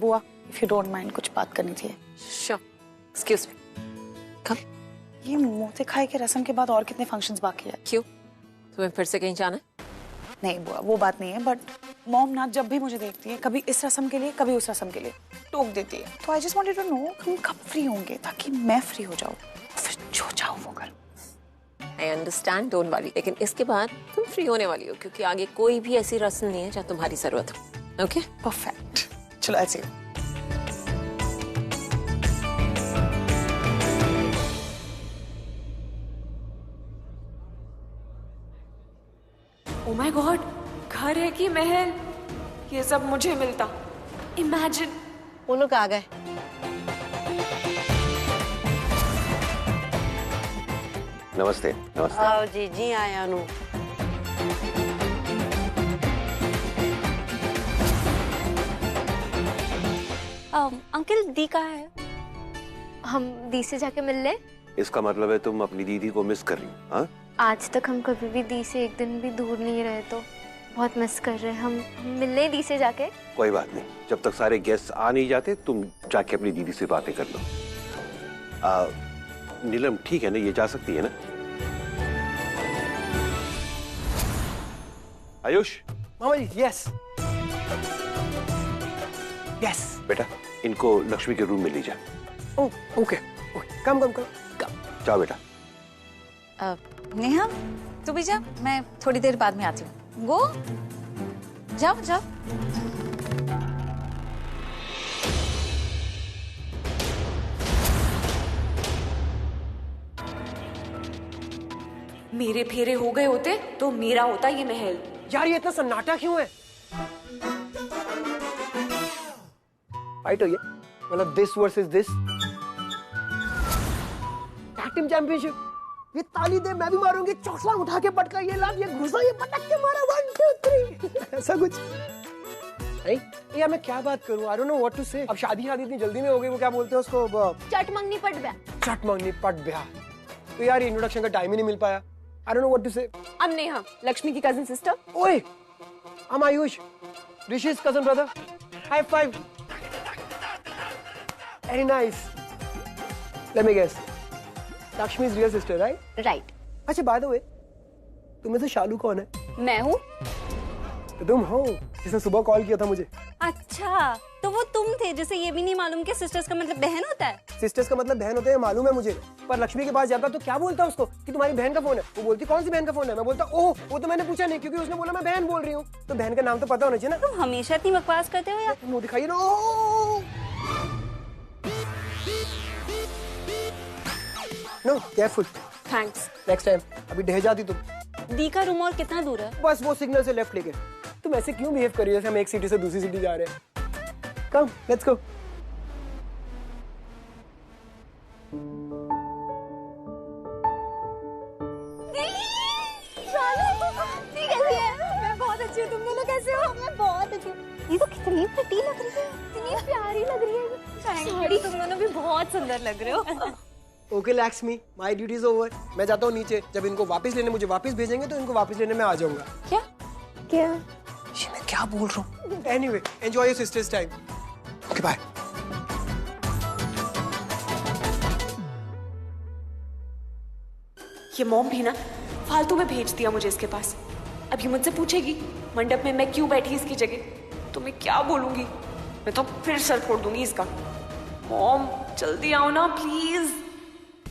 बुआ, if you don't mind, कुछ बात करनी थी। Sure. Excuse me. Come. ये मुंह दिखाई के रस्म के बाद और कितने फंक्शंस बाकी है? क्यों? तुम्हें फिर से कहीं जाना है? नहीं बुआ, वो बात नहीं है, बट मॉम ना जब भी मुझे देखती है, कभी इस रस्म के लिए, कभी उस रस्म के लिए टोक देती है। तो I just wanted to know हम कब फ्री होंगे ताकि मैं फ्री हो जाऊँ, फिर जो चाहूँ वो करूँ। I understand, don't worry. लेकिन इसके बाद तुम फ्री होने वाली हो क्योंकि आगे कोई भी ऐसी रस्म नहीं है जहाँ तुम्हारी जरूरत हो। ओके? परफेक्ट। चलो ऐसे। Oh my God, घर है कि महल? ये सब मुझे मिलता। Imagine. वो लोग आ गए। नमस्ते। नमस्ते। आओ जी, जी आया अनु। अंकल दी कहाँ है? हम दी से जाके मिल ले। इसका मतलब है तुम अपनी दीदी को मिस कर रही हो? हाँ? आज तक हम कभी भी दी से एक दिन भी दूर नहीं रहे, तो बहुत मिस कर रहे हैं। हम मिल ले दी से जाके। कोई बात नहीं, जब तक सारे गेस्ट आ नहीं जाते तुम जाके अपनी दीदी से बातें कर लो। नीलम ठीक है ना, ये जा सकती है ना? आयुष। मामा जी, यस यस। बेटा इनको लक्ष्मी के रूम में ले जा। ओके ओके, कम कम कम कम। जाओ बेटा। नेहा तू भी जा, मैं थोड़ी देर बाद में आती हूँ। गो, जाओ जाओ। मेरे फेरे हो गए होते तो मेरा होता ये महल। यार ये इतना सन्नाटा क्यों है? फाइट हो ये, मतलब this versus this. Tag team championship. ये ताली दे, मैं भी मारूंगी, चौसला उठा के पटका, ये लाभ, ये घुसा, ये पटक के मारा, 1 2 3 ऐसा कुछ। नहीं यार मैं क्या बात करूं, I don't know what to say. अब शादी इतनी जल्दी में हो गई, वो क्या बोलते हैं उसको? चट मंगनी पट ब्याह। चट मंगनी पट ब्याह। तो यार इंट्रोडक्शन का टाइम ही नहीं मिल पाया। I don't know what to say. अब नेहा, लक्ष्मी की कजिन सिस्टर। ओए, I'm आयुष, ऋषि's cousin brother. High five. Very nice. Let me guess. Lakshmi's real sister, right? Right. अच्छा, by the way, तुम्हें से शालू कौन है? मैं हूँ। तो तुम हो जिसने सुबह कॉल किया था मुझे। अच्छा, तो वो तुम थे जिसे ये भी नहीं मालूम कि सिस्टर्स का मतलब बहन होता है। सिस्टर्स का मतलब बहन होते हैं, मालूम है मुझे। पर लक्ष्मी के पास जाता तो क्या बोलता उसको कि तुम्हारी बहन का फोन है? वो बोलती कौन सी बहन का फोन है? मैं बोलता ओह वो तो मैंने पूछा नहीं, क्योंकि उसने बोला मैं बहन बोल रही हूँ। तो बहन का नाम तो पता होना चाहिए ना। तुम हमेशा इतनी बकवास करते हो यार। मुंह दिखाइए ना। No careful. Thanks. Next time. अभी ढह जाती तुम। दी का रूम और कितना दूर है? बस वो सिग्नल से लेफ्ट लेके। तुम ऐसे क्यों बिहेव कर रही हो जैसे हम एक सिटी से दूसरी सिटी जा रहे हैं? Come let's go. मैं बहुत अच्छी हूँ, तुम दोनों कैसे हो? मैं बहुत अच्छी हूँ। ये तो कितनी प्रिटी लग रही है, इतनी प्यारी लग रही है। साड़ी तुम दोनों भी बहुत सुंदर लग रहे हो। Okay lakhs me, my duty is over. मैं जाता हूँ नीचे। जब इनको वापस लेने मुझे वापस भेजेंगे तो इनको वापस लेने मैं आ जाऊंगा। क्या क्या? ये मैं क्या बोल रहा हूँ? Anyway enjoy your sisters time. Okay bye. ये मॉम भी ना फालतू में भेज दिया मुझे इसके पास। अब ये मुझसे पूछेगी मंडप में मैं क्यों बैठी इसकी जगह, तो मैं क्या बोलूंगी? मैं तो फिर सर फोड़ दूंगी इसका। मॉम जल्दी आओ ना प्लीज।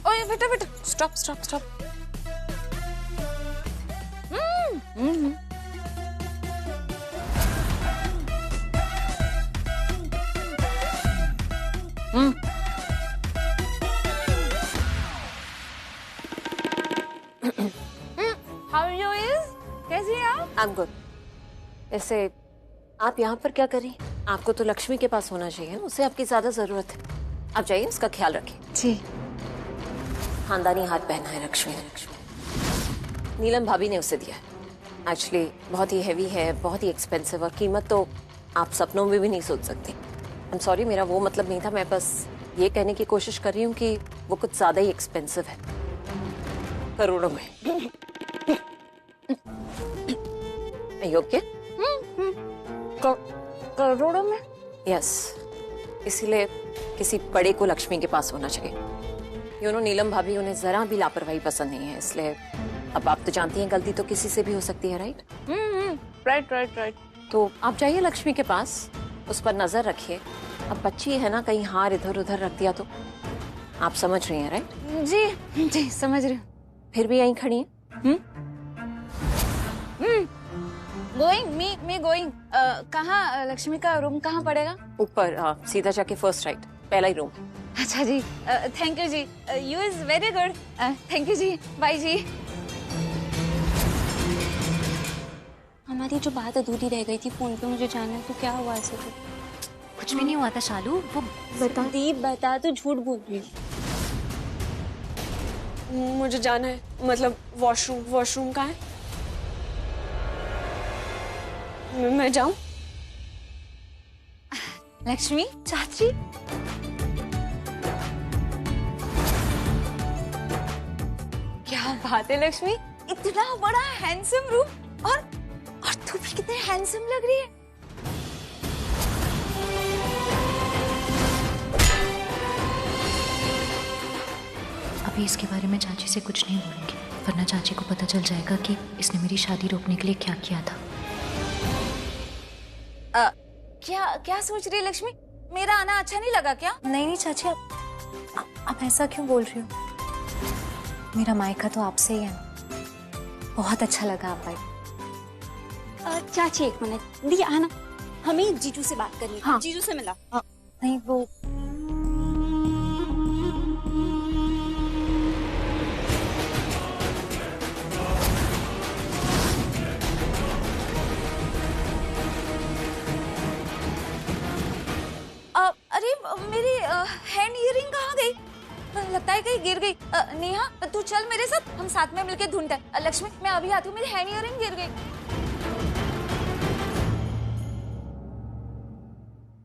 ओए बेटा बेटा, stop stop stop. How are you? कैसी हैं आप? I'm good. ऐसे आप यहाँ पर क्या कर रही हैं? आपको तो लक्ष्मी के पास होना चाहिए ना, उसे आपकी ज्यादा जरूरत है। आप जाइए, उसका ख्याल रखिए। जी। खानदानी हाथ पहना है लक्ष्मी ने। नीलम भाभी ने उसे दिया है। एक्चुअली बहुत ही हैवी है, बहुत ही एक्सपेंसिव, और कीमत तो आप सपनों में भी नहीं सोच सकती। आई एम सॉरी, मेरा वो मतलब नहीं था। मैं बस ये कहने की कोशिश कर रही हूँ कि वो कुछ ज्यादा ही एक्सपेंसिव है, करोड़ों में। योग्य? करोड़ों में? यस, इसीलिए किसी बड़े को लक्ष्मी के पास होना चाहिए। नीलम भाभी, उन्हें जरा भी लापरवाही पसंद नहीं है, इसलिए अब आप तो जानती हैं गलती तो किसी से भी हो सकती है, राइट? राइट। तो आप जाइए लक्ष्मी के पास, उस पर नजर रखिए। अब बच्ची है ना, कहीं हार इधर उधर रख दिया तो। आप समझ रही हैं, राइट? जी समझ रही हूँ। फिर भी यहीं खड़ी हैं? Going going. कहाँ लक्ष्मी का रूम कहाँ पड़ेगा? ऊपर, सीधा जाके फर्स्ट राइट, पहला ही रूम। अच्छा जी, थैंक यू जी, you is very good, thank you जी, बाय जी। हमारी जो बात अधूरी रह गई थी फोन पे, मुझे जानना है तो क्या हुआ ऐसे? तो कुछ भी नहीं हुआ था शालू, वो बता तो झूठ बोल रही है। मुझे जाना है, मतलब वॉशरूम कहाँ है? मैं जाऊं? लक्ष्मी चाची, क्या बात है लक्ष्मी, इतना बड़ा हैंडसम रूम, और तू भी कितने हैंडसम लग रही है। अभी इसके बारे में चाची से कुछ नहीं बोलूंगी, वरना चाची को पता चल जाएगा कि इसने मेरी शादी रोकने के लिए क्या किया था। क्या सोच रही है लक्ष्मी, मेरा आना अच्छा नहीं लगा क्या? नहीं चाची, आप ऐसा क्यों बोल रही हो? मेरा मायका तो आपसे ही है, बहुत अच्छा लगा आप आई। चाची एक मिनट, दी आना, हमें जीजू से बात करनी है। हाँ। जीजू से मिला। नहीं वो अरे मेरी हैंड इयरिंग कहाँ गई? लगता है कहीं गिर गई। नेहा तू चल मेरे साथ, हम साथ में मिलके ढूंढते हैं। लक्ष्मी मैं अभी आती हूँ, मेरी हैंड इयरिंग गिर गई।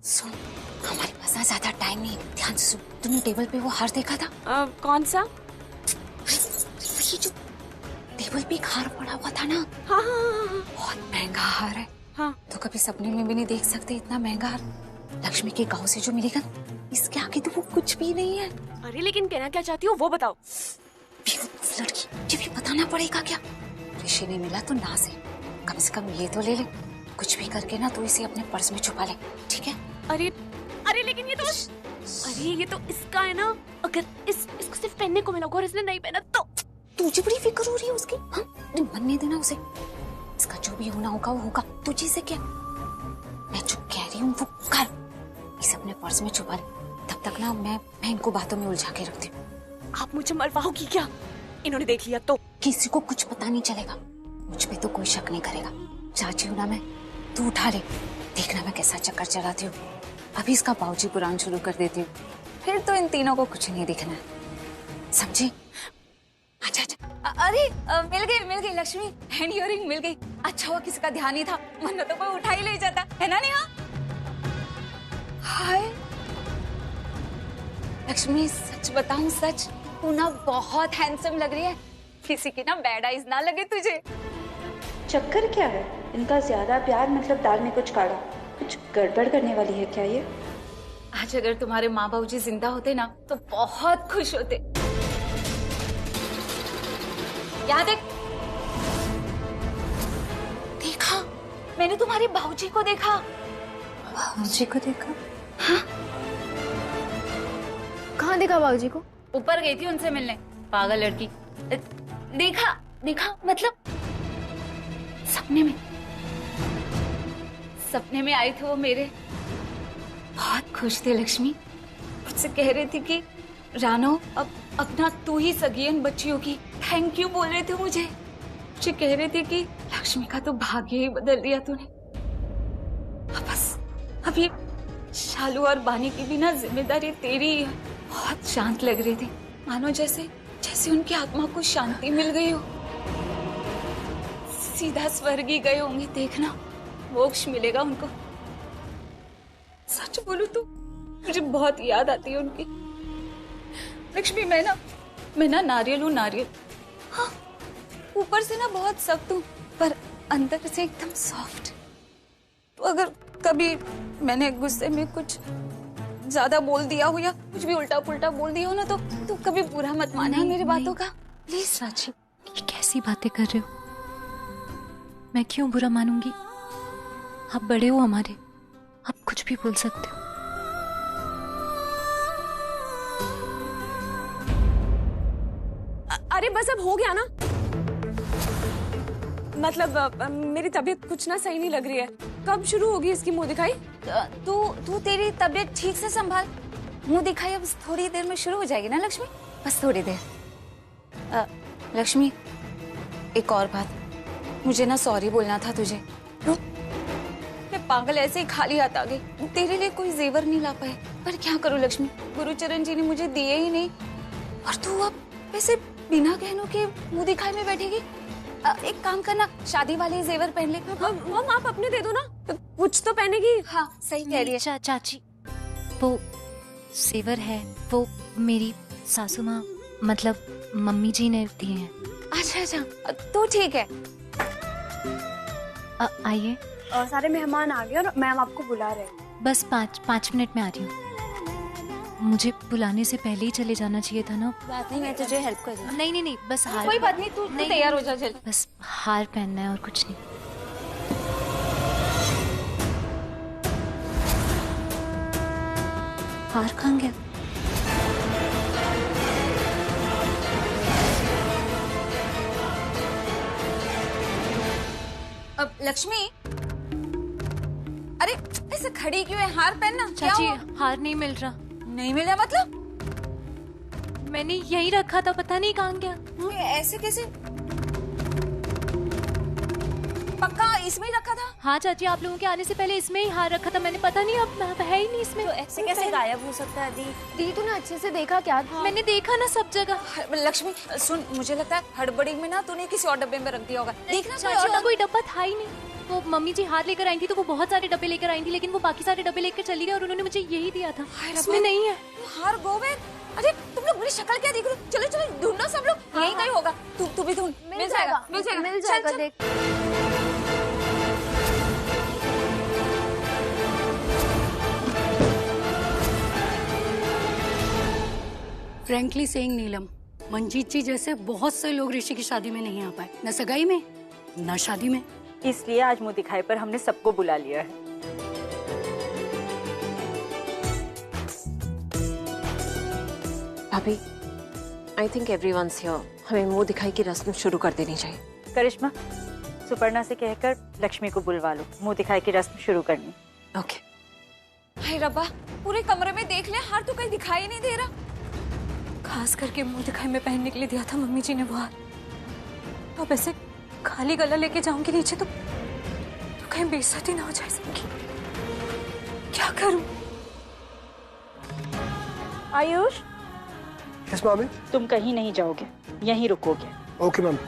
सुन, हमारे पास ना ज्यादा टाइम नहीं, ध्यान से सुन। तूने टेबल पे वो हार देखा था? कौन सा? ये जो टेबल पे एक हार पड़ा हुआ था ना। हाँ। बहुत महंगा हार है। हाँ। तो कभी सपने में भी नहीं देख सकते इतना महंगा हार। लक्ष्मी के गांव से जो मिलेगा, इसके आगे तो वो कुछ भी नहीं है। अरे लेकिन कहना क्या चाहती हो वो बताओ। लड़की, ये भी बताना पड़ेगा क्या? ऋषि ने मिला तो ना से कम ये तो ले ले। कुछ भी करके ना तो इसे अपने पर्स में छुपा ले, ठीक है? अरे लेकिन ये तो इसका है ना। अगर इसको सिर्फ पहनने को मिला और इसने नहीं पहना तो तुझे बड़ी फिक्र हो रही है उसकी। हाँ, बनने देना उसे। इसका जो भी होना होगा वो होगा, तुझे से क्या? मैं जो कह रही हूँ वो कर, इसे अपने पर्स में छुपा ले। तब तक ना मैं इनको बातों में उलझा के रखती हूँ। आप मुझे मरवाओगी क्या? इन्होंने देख लिया तो? किसी को कुछ पता नहीं चलेगा, मुझ पे तो कोई शक नहीं करेगा। चाची हूँ ना मैं, तू उठा ले। देखना मैं कैसा चक्कर चलाती हूँ। अभी इसका बाऊजी पुराण शुरू कर देती हूँ, फिर तो इन तीनों को कुछ नहीं दिखना है, समझी? अच्छा। अरे मिल गई लक्ष्मी, हैंड इयरिंग मिल गई। अच्छा हुआ किसी का ध्यान ही था, वरना तो कोई उठा ही ले जाता, है ना नेहा? हाय लक्ष्मी, सच बताऊं सच, तू ना बहुत हैंडसम लग रही है। किसी की ना बैड आइज ना लगे तुझे। चक्कर क्या है इनका? ज्यादा प्यार मतलब दाल में कुछ काढ़ा, कुछ गड़बड़ करने वाली है क्या ये? आज अगर तुम्हारे माँ बाबूजी जिंदा होते ना तो बहुत खुश होते। याद है? देखा, मैंने तुम्हारे बाबूजी को देखा। बाबूजी को देखा? हाँ? कहाँ देखा बाबूजी को? ऊपर गई थी उनसे मिलने, पागल लड़की। देखा मतलब सपने में आई थी वो मेरे। बहुत खुश थे लक्ष्मी, मुझसे कह रहे थे कि रानो अब ना तू ही सगी इन बच्चियों की। थैंक यू बोल रहे थे मुझे कह रहे थे कि लक्ष्मी का तो भाग्य ही बदल दिया तूने। अब बस अब ये शालू और बानी की भी ना जिम्मेदारी तेरी ही है। बहुत शांत लग रही थी, मानो जैसे उनकी आत्मा को शांति मिल गई हो। सीधा स्वर्ग ही गए होंगे, देखना मोक्ष मिलेगा उनको। सच बोलूं तो मुझे बहुत याद आती है उनकी। लक्ष्मी मैं ना नारियल हूँ, नारियल। हाँ, ऊपर से ना बहुत सख्त हूँ पर अंदर से एकदम सॉफ्ट। तो अगर कभी मैंने गुस्से में कुछ ज्यादा बोल दिया हो या कुछ भी उल्टा पुल्टा बोल दिया हो ना, तो कभी बुरा मत माना मेरी बातों का प्लीज। प्राची, ये कैसी बातें कर रहे हो? मैं क्यों बुरा मानूंगी? आप बड़े हो हमारे, आप कुछ भी बोल सकते हो। अरे बस अब हो गया ना। मतलब मेरी तबीयत कुछ ना सही नहीं लग रही है। कब शुरू होगी इसकी मुंह दिखाई? तू तेरी तबीयत ठीक से संभाल। मुंह दिखाई अब थोड़ी देर में शुरू हो जाएगी ना लक्ष्मी, बस थोड़ी देर। लक्ष्मी, एक और बात, मुझे ना सॉरी बोलना था तुझे। मैं पागल ऐसे ही खाली हाथ आ गई, तेरे लिए कोई जेवर नहीं ला पाए। पर क्या करूं लक्ष्मी, गुरुचरण जी ने मुझे दिए ही नहीं, और तू अब वैसे बिना गहनों के मुंह दिखाई में बैठेगी। एक काम करना, शादी वाले जेवर पहन ले। मम आप अपने दे दो ना, कुछ तो पहनेगी। हाँ सही कह रही है। चाची, वो सेवर है, वो मेरी सासू माँ मतलब मम्मी जी ने दिए हैं। अच्छा, तो ठीक है। आइए। सारे मेहमान आ गए और मैम आपको बुला रहे हैं। बस 5 मिनट में आ रही हूँ। मुझे बुलाने से पहले ही चले जाना चाहिए था ना। बात नहीं, मैं तुझे हेल्प कर दूँ। नहीं, बस हार। कोई बात नहीं, तू तैयार हो जा जल्दी। बस हार पहनना है और कुछ नहीं। हार कहाँ गया? अब लक्ष्मी, अरे ऐसे खड़ी क्यों है? हार पहनना। चाची, हार नहीं मिल रहा। नहीं मिला मतलब? मैंने यहीं रखा था, पता नहीं कहाँ गया। ऐसे कैसे? पक्का इसमें ही रखा था? हाँ चाची, आप लोगों के आने से पहले इसमें ही हार रखा था मैंने, पता नहीं अब है ही नहीं इसमें। तो ऐसे कैसे गायब हो सकता है? दी तूने अच्छे से देखा क्या? मैंने देखा ना सब जगह। लक्ष्मी सुन, मुझे लगता है हड़बड़ी में ना तूने किसी और डब्बे में रख दिया होगा। देखना चाची, कोई डब्बा था ही नहीं। वो मम्मी जी हार लेकर आई थी तो वो बहुत सारे डब्बे लेकर आई थी, लेकिन वो बाकी सारे डब्बे लेकर चली गई और उन्होंने मुझे यही दिया था। इसमें नहीं है। हार गोविंद, अरे तुम लोग मेरी शक्ल क्या देख रहे हो? चलो ढूंढो सब लोग, यही कहीं होगा। तू भी ढूंढ, मिल जाएगा। देख। फ्रैंकली सेइंग नीलम, मंजीत जी जैसे बहुत से लोग ऋषि की शादी में नहीं आ पाए, न सगाई में न शादी में। इसलिए आज मुंह दिखाई पर हमने सबको बुला लिया है। भाभी, आई थिंक एवरीवन्स हियर। हमें मुंह दिखाई की रस्म शुरू कर देनी चाहिए। करिश्मा, सुपर्णा से कहकर लक्ष्मी को बुलवा लो, मुंह दिखाई की रस्म शुरू करनी। ओके। हाय रब्बा, पूरे कमरे में देख ले, हार तो कहीं दिखाई नहीं दे रहा। खास करके मुंह दिखाई में पहनने के लिए दिया था मम्मी जी ने वो हार। अब ऐसे खाली गला लेके जाऊंगी नीचे तो कहीं बेइज्जती ना हो जाए सबकी। क्या करूं? Ayush, yes mummy. तुम कहीं नहीं जाओगे, यहीं रुकोगे। Okay mummy.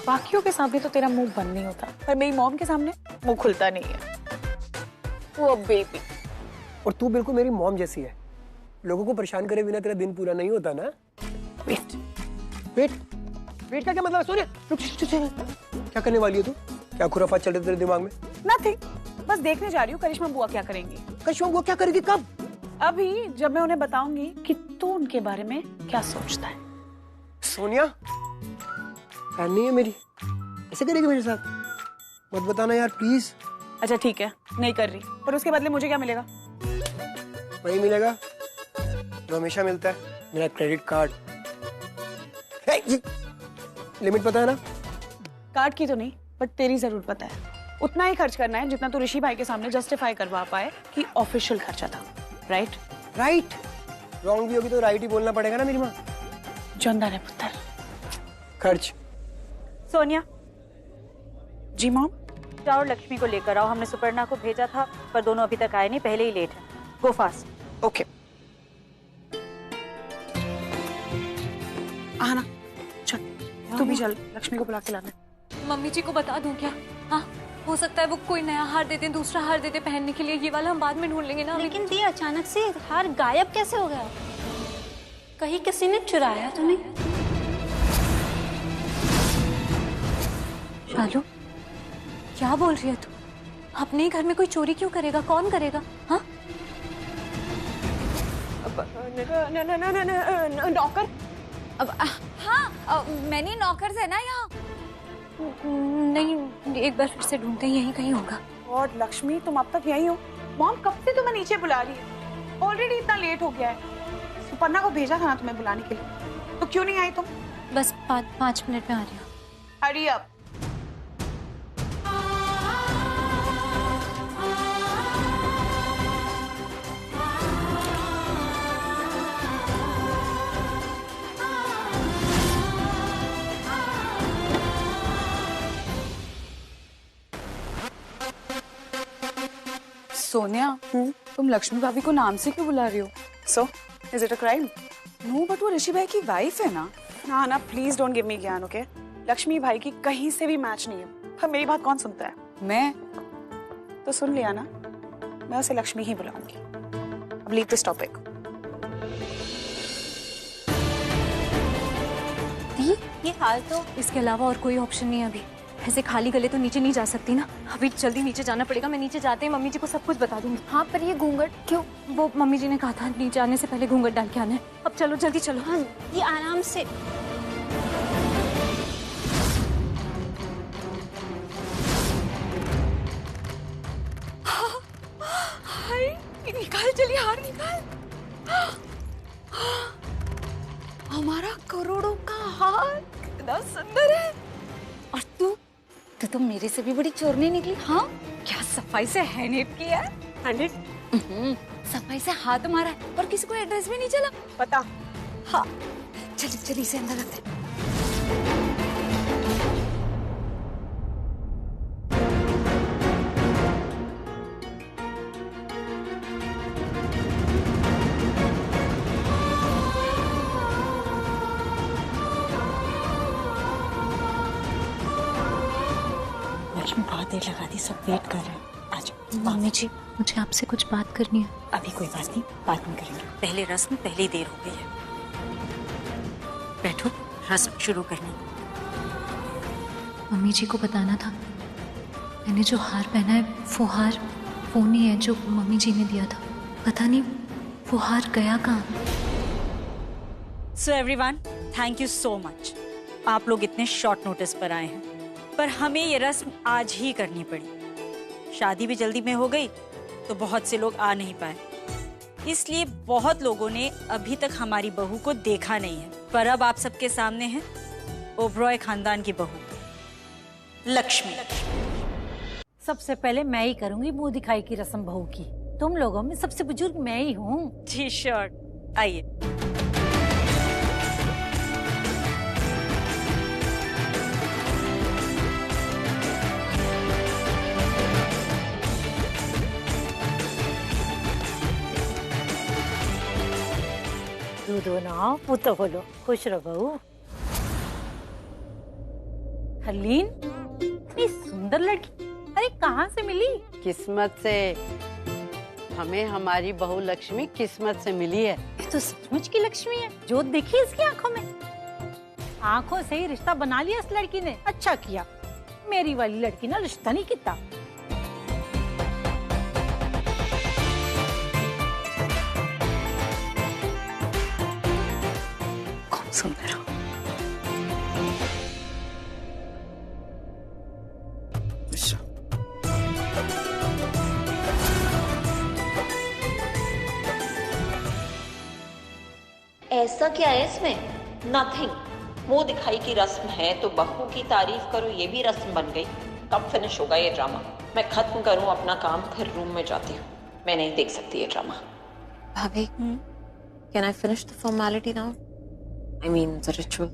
बाकियों के सामने तो तेरा मुंह बंद नहीं होता, पर मेरी मॉम के सामने मुंह खुलता नहीं है। वो बेबी। और तू बिल्कुल मेरी मॉम जैसी है। लोगों को परेशान करे बिना तेरा दिन पूरा नहीं होता ना। वेट वेट वेट का क्या मतलब? सोनिया रुक, क्या करने वाली है तू? क्या खुराफात चल रही है तेरे दिमाग में? नथिंग, बस देखने जा रही हूँ करिश्मा बुआ क्या करेंगी। करिश्मा बुआ क्या करेगी? कब? अभी, जब मैं उन्हें बताऊंगी कि तू उनके बारे में क्या सोचता है। सोनिया, फैन नहीं है मेरी, ऐसे करेगी मेरे साथ? मत बताना यार प्लीज। अच्छा ठीक है, नहीं कर रही, पर उसके बदले मुझे क्या मिलेगा? वही मिलेगा जो हमेशा मिलता है, मेरा क्रेडिट कार्ड। लिमिट पता है ना? कार्ड की तो नहीं, बट तेरी जरूर पता है। उतना ही खर्च करना है जितना तू ऋषि भाई के सामने जस्टिफाई करवा पाए कि ऑफिशियल खर्चा था। राइट? राइट। रॉन्ग भी होगी तो राइट ही बोलना पड़ेगा ना मेरी माँ। जो अंदर है पुत्र। खर्च। सोनिया। जी मॉम। जाओ लक्ष्मी को लेकर आओ, हमने सुपर्णा को भेजा था पर दोनों अभी तक आए नहीं, पहले ही लेट है। गो फास्ट। ओके। आना, चल तू भी चल, लक्ष्मी को बुला के लाना। मम्मी जी को बता दूं क्या? हाँ, हो सकता है वो कोई नया हार देते, दूसरा हार देते पहनने के लिए। ये वाला हम बाद में ढूंढ लेंगे ना। लेकिन दी, अचानक से हार गायब कैसे हो गया? कहीं किसी ने चुराया तो नहीं? कालू, क्या बोल रही है तू? अपने ही घर में कोई चोरी क्यों करेगा? कौन करेगा? हाँ? नौकर? हाँ, मैंने नौकर है ना यहाँ। नहीं, एक बार फिर से ढूंढते हैं, यहीं कहीं होगा। और लक्ष्मी, तुम अब तक यहीं हो? मॉम कब से तुम्हें नीचे बुला रही है? ऑलरेडी इतना लेट हो गया है। सुपर्णा को भेजा था ना तुम्हें बुलाने के लिए, तो क्यों नहीं आई तुम? बस 5 मिनट में आ रही हूँ। Hurry up. सोनिया, तुम लक्ष्मी भाभी को नाम से क्यों बुला रही हो? So is it a crime? No, but वो ऋषि भाई की वाइफ है ना। ना प्लीज डोंट गिव मी ज्ञान, ओके? लक्ष्मी भाई की कहीं से भी मैच नहीं है। पर मेरी बात कौन सुनता है? मैं तो सुन लिया ना, मैं उसे लक्ष्मी ही बुलाऊंगी। अब लीव दिस टॉपिक। ये हाल तो, इसके अलावा और कोई ऑप्शन नहीं है अभी। ऐसे खाली गले तो नीचे नहीं जा सकती ना। अभी जल्दी नीचे जाना पड़ेगा। मैं नीचे जाते ही मम्मी जी को सब कुछ बता दूंगी। हाँ, पर ये घूंघट क्यों? वो मम्मी जी ने कहा था नीचे आने से पहले घूंघट डाल के आना है। अब चलो जल्दी चलो। हाँ, ये आराम से। निकाल, चलिए हार निकाल। हमारा करोड़ों का हार कितना सुंदर है। और तू तो मेरे से भी बड़ी चोरनी निकली। हाँ, क्या सफाई से हैंड किया है। सफाई से हाथ मारा है और किसी को एड्रेस भी नहीं चला पता। हाँ, चलिए इसे अंदर रखते हैं। बहुत देर लगा दी, सब वेट कर रहे हैं। आज मम्मी जी, मुझे आपसे कुछ बात करनी है। अभी कोई बात नहीं, बाद में करेंगे। पहले रस्म, पहली देर हो गई है। बैठो, रस्म शुरू करनी। मम्मी जी को बताना था, मैंने जो हार पहना है वो हार वो नहीं है जो मम्मी जी ने दिया था। पता नहीं वो हार गया कहाँ। So everyone, thank you so much. आप लोग इतने शॉर्ट नोटिस पर आए हैं, पर हमें ये रस्म आज ही करनी पड़ी। शादी भी जल्दी में हो गई तो बहुत से लोग आ नहीं पाए, इसलिए बहुत लोगों ने अभी तक हमारी बहू को देखा नहीं है। पर अब आप सबके सामने है ओबरॉय खानदान की बहू लक्ष्मी। सबसे पहले मैं ही करूंगी मुंह दिखाई की रस्म बहू की। तुम लोगों में सबसे बुजुर्ग मैं ही हूँ। जी श्योर, आइए। दूध बनाओ, पुत्र बोलो, खुश रहो बहू। हरलीन, इतनी सुंदर लड़की, अरे कहाँ से मिली? किस्मत से। हमें हमारी बहू लक्ष्मी किस्मत से मिली है। ये तो सचमुच की लक्ष्मी है। जोत देखी इसकी आंखों में। आंखों से ही रिश्ता बना लिया इस लड़की ने। अच्छा किया, मेरी वाली लड़की ना रिश्ता नहीं किता। सुंदर। ऐसा क्या है इसमें? नथिंग। मुंह दिखाई की रस्म है तो बहू की तारीफ करो, ये भी रस्म बन गई। कब फिनिश होगा ये ड्रामा? मैं खत्म करूं अपना काम, फिर रूम में जाती हूँ। मैं नहीं देख सकती ये ड्रामा। भाभी, can I finish the formality now? I mean the ritual.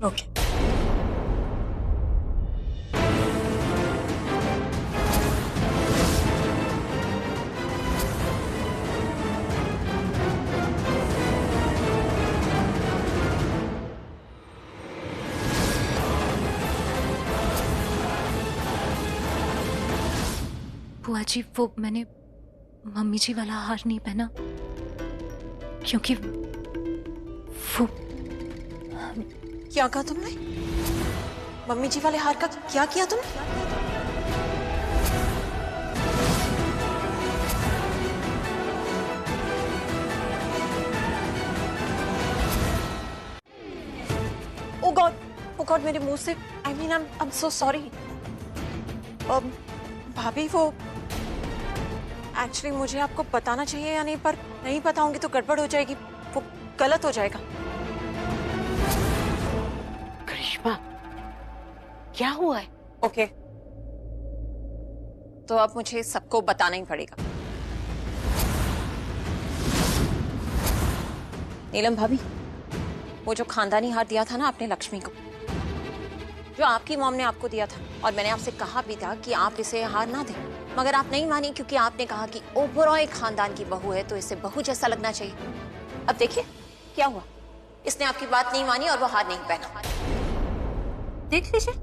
Okay. बुआ जी, वो मैंने मम्मी जी वाला हार नहीं पहना क्योंकि वो। क्या कहा तुमने? मम्मी जी वाले हार का क्या किया तुमने? ओ गॉड मेरे मुंह से आई I'm so sorry. भाभी वो एक्चुअली मुझे आपको बताना चाहिए या नहीं, पर नहीं बताऊंगी तो गड़बड़ हो जाएगी, वो गलत हो जाएगा। करिश्मा क्या हुआ है? ओके तो अब मुझे सबको बताना ही पड़ेगा। नीलम भाभी, वो जो खानदानी हार दिया था ना आपने लक्ष्मी को, जो आपकी मॉम ने आपको दिया था, और मैंने आपसे कहा भी था कि आप इसे हार ना दें, मगर आप नहीं मानी क्योंकि आपने कहा कि ओबरॉय खानदान की बहू है तो इसे बहू जैसा लगना चाहिए। अब देखिए क्या हुआ, इसने आपकी बात नहीं मानी और वो हार नहीं पहना। देख लीजिए